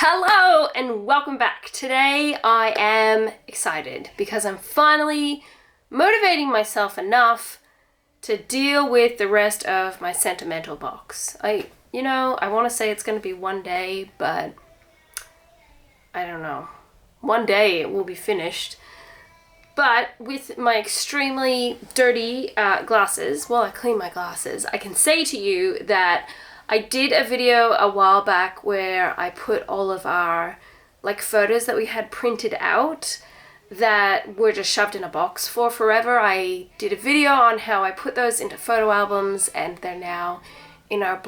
Hello and welcome back. Today I am excited because I'm finally motivating myself enough to deal with the rest of my sentimental box. I want to say it's going to be one day, but I don't know. One day it will be finished. But with my extremely dirty glasses, while I clean my glasses, I can say to you that I did a video a while back where I put all of our photos that we had printed out that were just shoved in a box for forever. I did a video on how I put those into photo albums, and they're now in our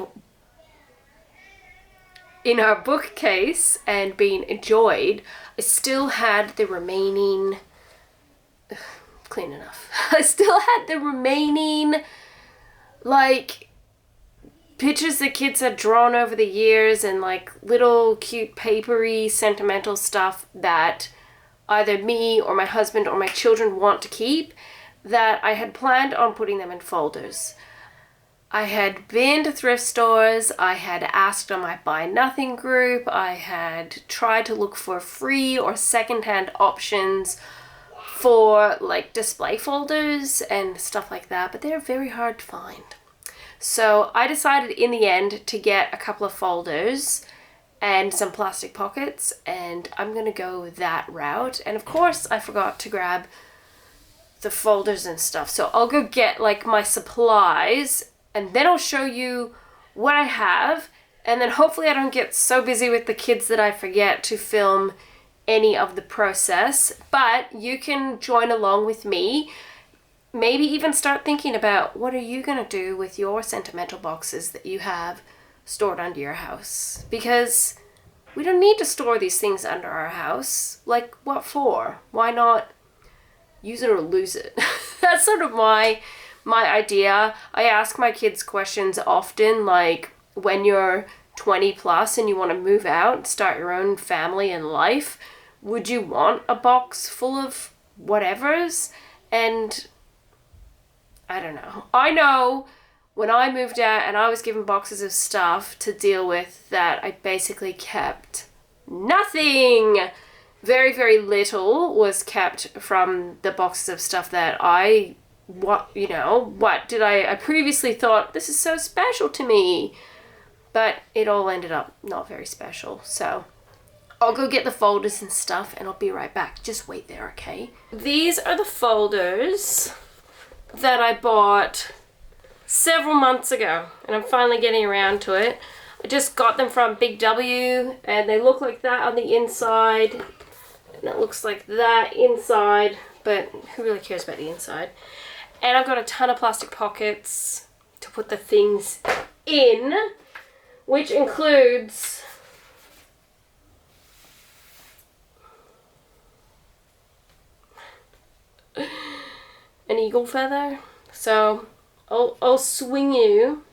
bookcase and being enjoyed. I still had the remaining clean enough. I still had the remaining pictures the kids had drawn over the years and little cute papery sentimental stuff that either me or my husband or my children want to keep, that I had planned on putting them in folders. I had been to thrift stores, I had asked on my Buy Nothing group, I had tried to look for free or secondhand options for display folders and stuff like that, but they're very hard to find. So I decided in the end to get a couple of folders and some plastic pockets, and I'm going to go that route. And of course I forgot to grab the folders and stuff. So I'll go get my supplies, and then I'll show you what I have. And then hopefully I don't get so busy with the kids that I forget to film any of the process. But you can join along with me. Maybe even start thinking about what are you going to do with your sentimental boxes that you have stored under your house. Because we don't need to store these things under our house. What for? Why not use it or lose it? That's sort of my idea. I ask my kids questions often, when you're 20 plus and you want to move out, start your own family and life, would you want a box full of whatevers? And I don't know. I know when I moved out and I was given boxes of stuff to deal with that I basically kept nothing. Very, very little was kept from the boxes of stuff that I previously thought this is so special to me. But it all ended up not very special. So I'll go get the folders and stuff and I'll be right back. Just wait there, okay? These are the folders that I bought several months ago, and I'm finally getting around to it. I just got them from Big W, and they look like that on the inside, and it looks like that inside, but who really cares about the inside? And I've got a ton of plastic pockets to put the things in, which includes an eagle feather. So I'll swing you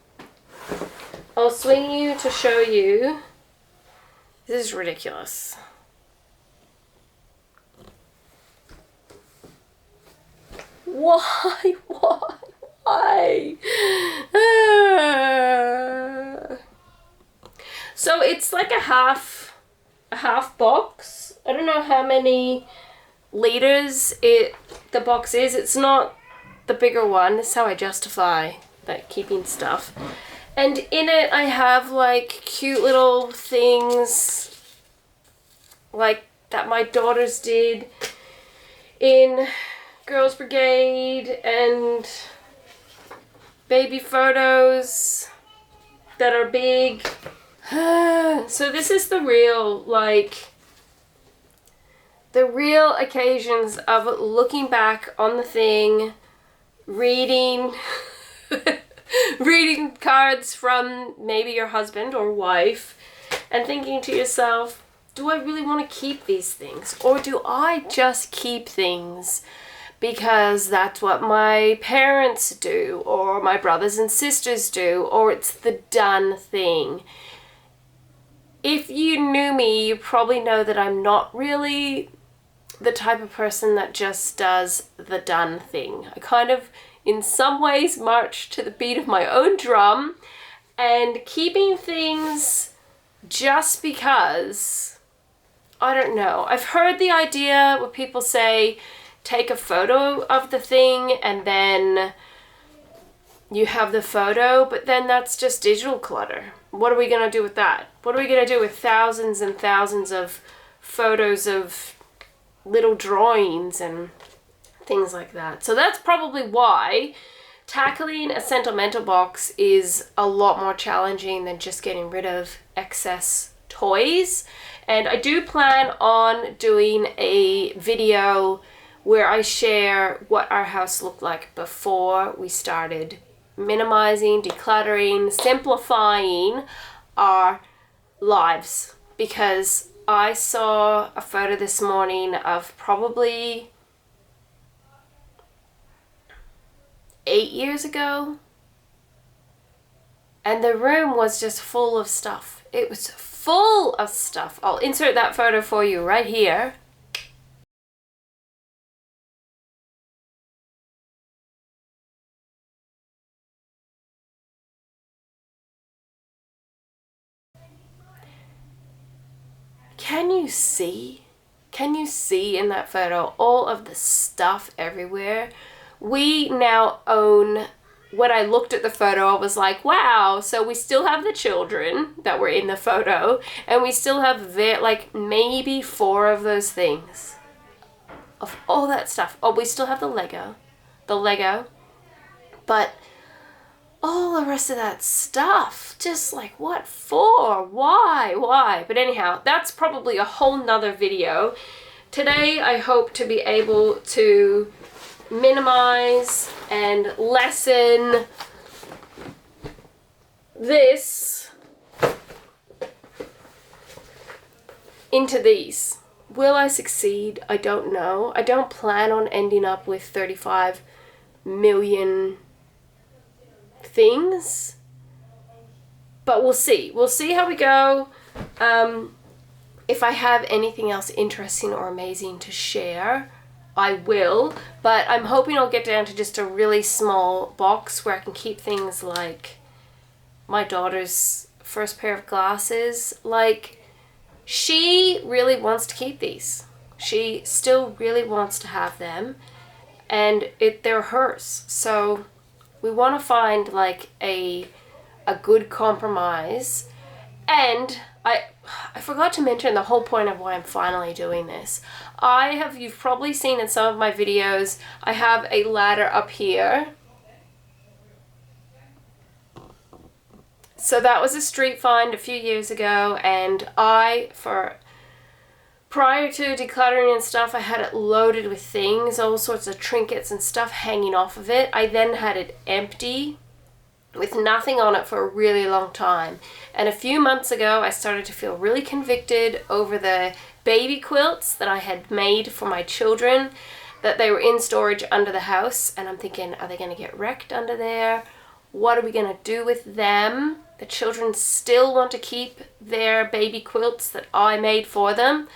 to show you. This is ridiculous. Why? So it's like a half box. I don't know how many liters the box is. It's not the bigger one. This is how I justify keeping stuff. And in it I have cute little things that my daughters did in Girls Brigade, and baby photos that are big. So this is the real occasions of looking back on the thing, reading reading cards from maybe your husband or wife, and thinking to yourself, do I really want to keep these things? Or do I just keep things because that's what my parents do, or my brothers and sisters do, or it's the done thing? If you knew me, you probably know that I'm not really the type of person that just does the done thing. I kind of, in some ways, march to the beat of my own drum, and keeping things just because, I don't know. I've heard the idea where people say, take a photo of the thing and then you have the photo, but then that's just digital clutter. What are we going to do with that? What are we going to do with thousands and thousands of photos of little drawings and things like that? So that's probably why tackling a sentimental box is a lot more challenging than just getting rid of excess toys. And I do plan on doing a video where I share what our house looked like before we started minimizing, decluttering, simplifying our lives. Because I saw a photo this morning of probably 8 years ago, and the room was just full of stuff. It was full of stuff. I'll insert that photo for you right here. Can you see? Can you see in that photo all of the stuff everywhere? We now own, when I looked at the photo, I was like, wow, so we still have the children that were in the photo, and we still have like maybe 4 of those things. Of all that stuff. Oh, we still have the Lego. But all the rest of that stuff, just like, what for? Why? But anyhow, that's probably a whole nother video. Today, I hope to be able to minimize and lessen this into these. Will I succeed? I don't know. I don't plan on ending up with 35 million things, but we'll see. We'll see how we go. If I have anything else interesting or amazing to share, I will, but I'm hoping I'll get down to just a really small box where I can keep things like my daughter's first pair of glasses. Like, she really wants to keep these. She still really wants to have them, and they're hers. So we want to find like a good compromise. And I forgot to mention the whole point of why I'm finally doing this. You've probably seen in some of my videos, I have a ladder up here. So that was a street find a few years ago, and prior to decluttering and stuff, I had it loaded with things, all sorts of trinkets and stuff hanging off of it. I then had it empty with nothing on it for a really long time. And a few months ago, I started to feel really convicted over the baby quilts that I had made for my children, that they were in storage under the house. And I'm thinking, are they going to get wrecked under there? What are we going to do with them? The children still want to keep their baby quilts that I made for them.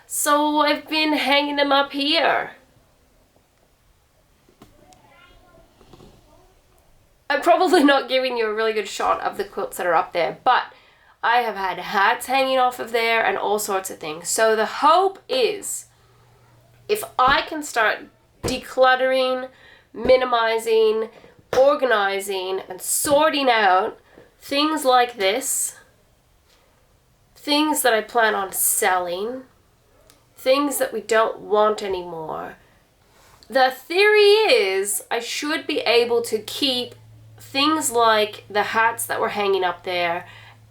So I've been hanging them up here. I'm probably not giving you a really good shot of the quilts that are up there, but I have had hats hanging off of there and all sorts of things. So the hope is, if I can start decluttering, minimizing, organizing, and sorting out things like this, things that I plan on selling, things that we don't want anymore, the theory is I should be able to keep things like the hats that were hanging up there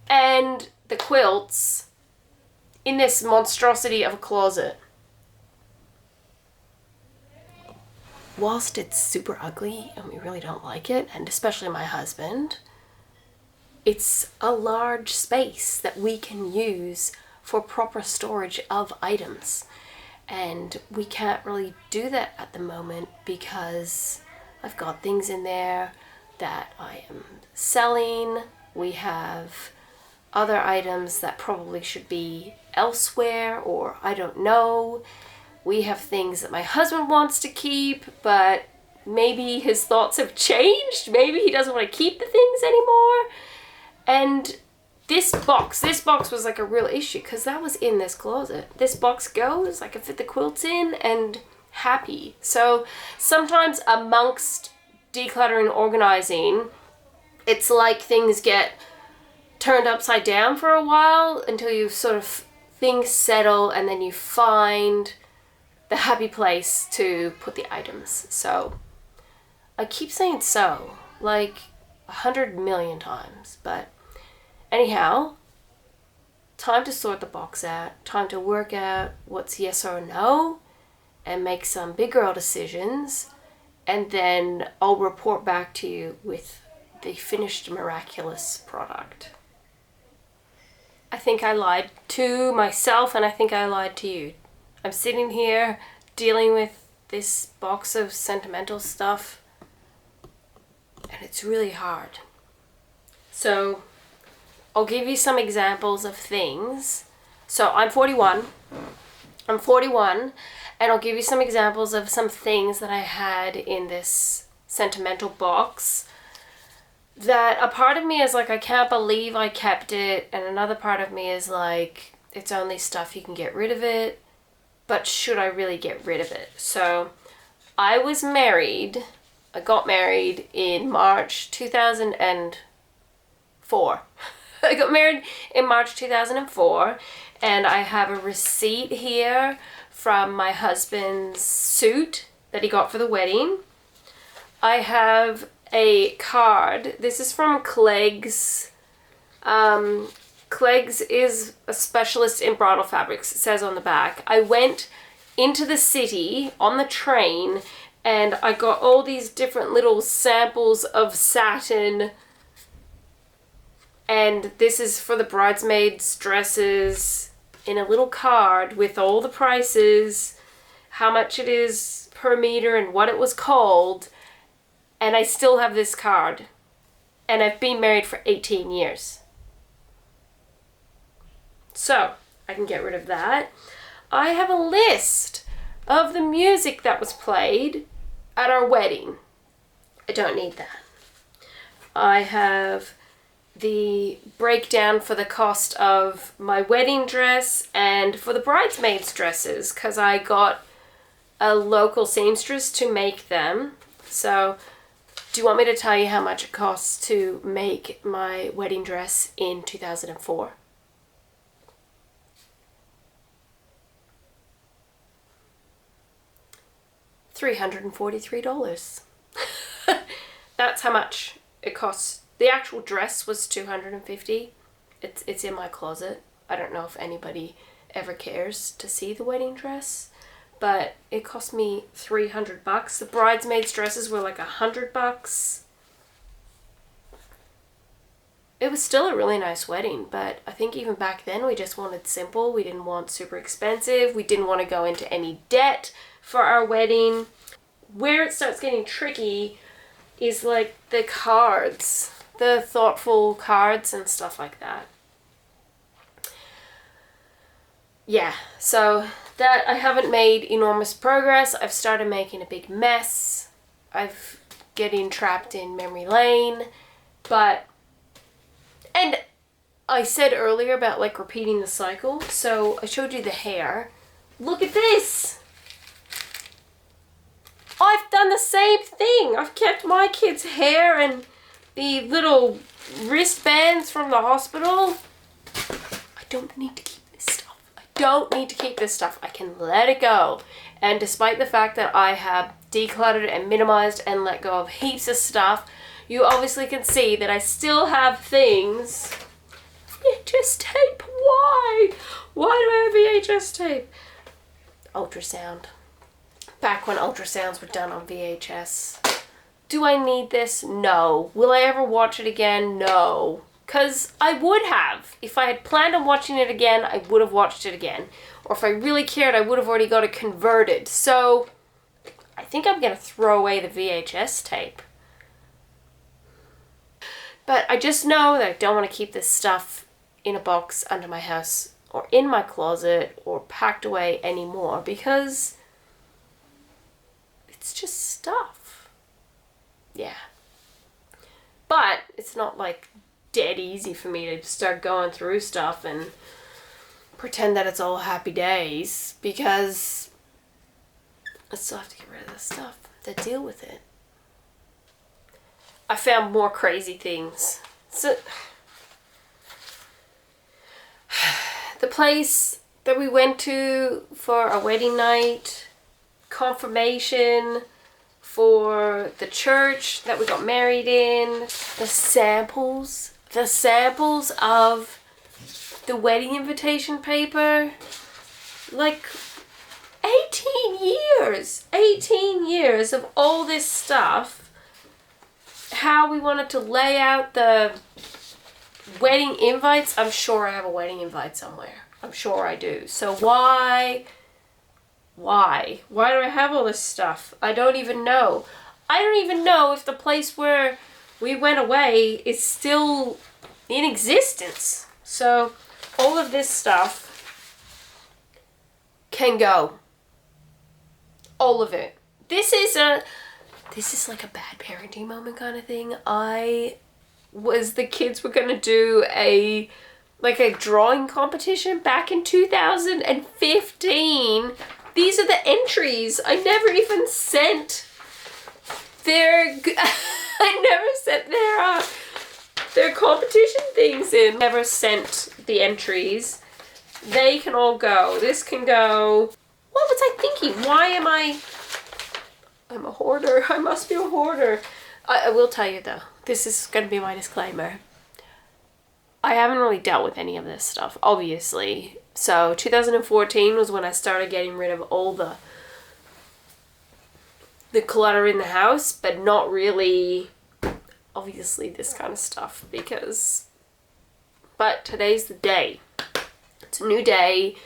and the quilts in this monstrosity of a closet. Whilst it's super ugly and we really don't like it, and especially my husband, it's a large space that we can use for proper storage of items. And we can't really do that at the moment because I've got things in there that I am selling. We have other items that probably should be elsewhere, or I don't know. We have things that my husband wants to keep, but maybe his thoughts have changed. Maybe he doesn't want to keep the things anymore. And this box was like a real issue because that was in this closet. This box goes, I can fit the quilts in and happy. So sometimes amongst decluttering and organizing, it's like things get turned upside down for a while until you sort of things settle and then you find the happy place to put the items. So I keep saying so like 100 million times, but anyhow, time to sort the box out, time to work out what's yes or no and make some big girl decisions, and then I'll report back to you with the finished miraculous product. I think I lied to myself and I think I lied to you. I'm sitting here dealing with this box of sentimental stuff and it's really hard. So I'll give you some examples of things. So I'm 41 and I'll give you some examples of some things that I had in this sentimental box that a part of me is like, I can't believe I kept it, and another part of me is like, it's only stuff, you can get rid of it, but should I really get rid of it? So I got married in March 2004. I got married in March 2004 and I have a receipt here from my husband's suit that he got for the wedding. I have a card. This is from Clegg's. Clegg's is a specialist in bridal fabrics, it says on the back. I went into the city on the train and I got all these different little samples of satin, and this is for the bridesmaids' dresses in a little card with all the prices, how much it is per meter and what it was called. And I still have this card. And I've been married for 18 years. So, I can get rid of that. I have a list of the music that was played at our wedding. I don't need that. I have the breakdown for the cost of my wedding dress and for the bridesmaids' dresses because I got a local seamstress to make them. So, do you want me to tell you how much it costs to make my wedding dress in 2004? $343. That's how much it costs. The actual dress was $250. It's in my closet. I don't know if anybody ever cares to see the wedding dress, but it cost me $300. The bridesmaids' dresses were like $100. It was still a really nice wedding, but I think even back then we just wanted simple. We didn't want super expensive. We didn't want to go into any debt for our wedding. Where it starts getting tricky is like the cards, the thoughtful cards and stuff like that. Yeah, so that I haven't made enormous progress. I've started making a big mess. I've getting trapped in memory lane, and I said earlier about like repeating the cycle. So I showed you the hair. Look at this. I've done the same thing. I've kept my kids' hair and the little wristbands from the hospital. I don't need to keep this stuff. I don't need to keep this stuff. I can let it go. And despite the fact that I have decluttered and minimized and let go of heaps of stuff, you obviously can see that I still have things. VHS tape, why? Why do I have VHS tape? Ultrasound. Back when ultrasounds were done on VHS. Do I need this? No. Will I ever watch it again? No. Because I would have. If I had planned on watching it again, I would have watched it again. Or if I really cared, I would have already got it converted. So, I think I'm going to throw away the VHS tape. But I just know that I don't want to keep this stuff in a box under my house or in my closet or packed away anymore because it's just stuff. Yeah. But it's not like dead easy for me to start going through stuff and pretend that it's all happy days, because I still have to get rid of this stuff to deal with it. I found more crazy things. So the place that we went to for our wedding night, confirmation, for the church that we got married in, the samples of the wedding invitation paper, like 18 years of all this stuff, how we wanted to lay out the wedding invites. I'm sure I have a wedding invite somewhere. I'm sure I do. So why do I have all this stuff? I don't even know. I don't even know if the place where we went away is still in existence. So all of this stuff can go. All of it. This is like a bad parenting moment kind of thing. The kids were gonna do a drawing competition back in 2015. These are the entries. I never even sent their their competition things in. Never sent the entries. They can all go. This can go. What was I thinking? I'm a hoarder. I must be a hoarder. I will tell you though, this is going to be my disclaimer. I haven't really dealt with any of this stuff, obviously. So 2014 was when I started getting rid of all the clutter in the house, but not really, obviously, this kind of stuff, but today's the day. It's a new day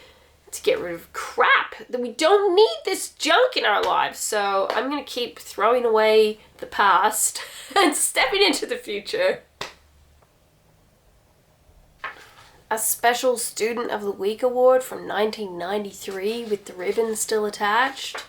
to get rid of crap that we don't need this junk in our lives. So I'm going to keep throwing away the past and stepping into the future. A special Student of the Week award from 1993 with the ribbon still attached.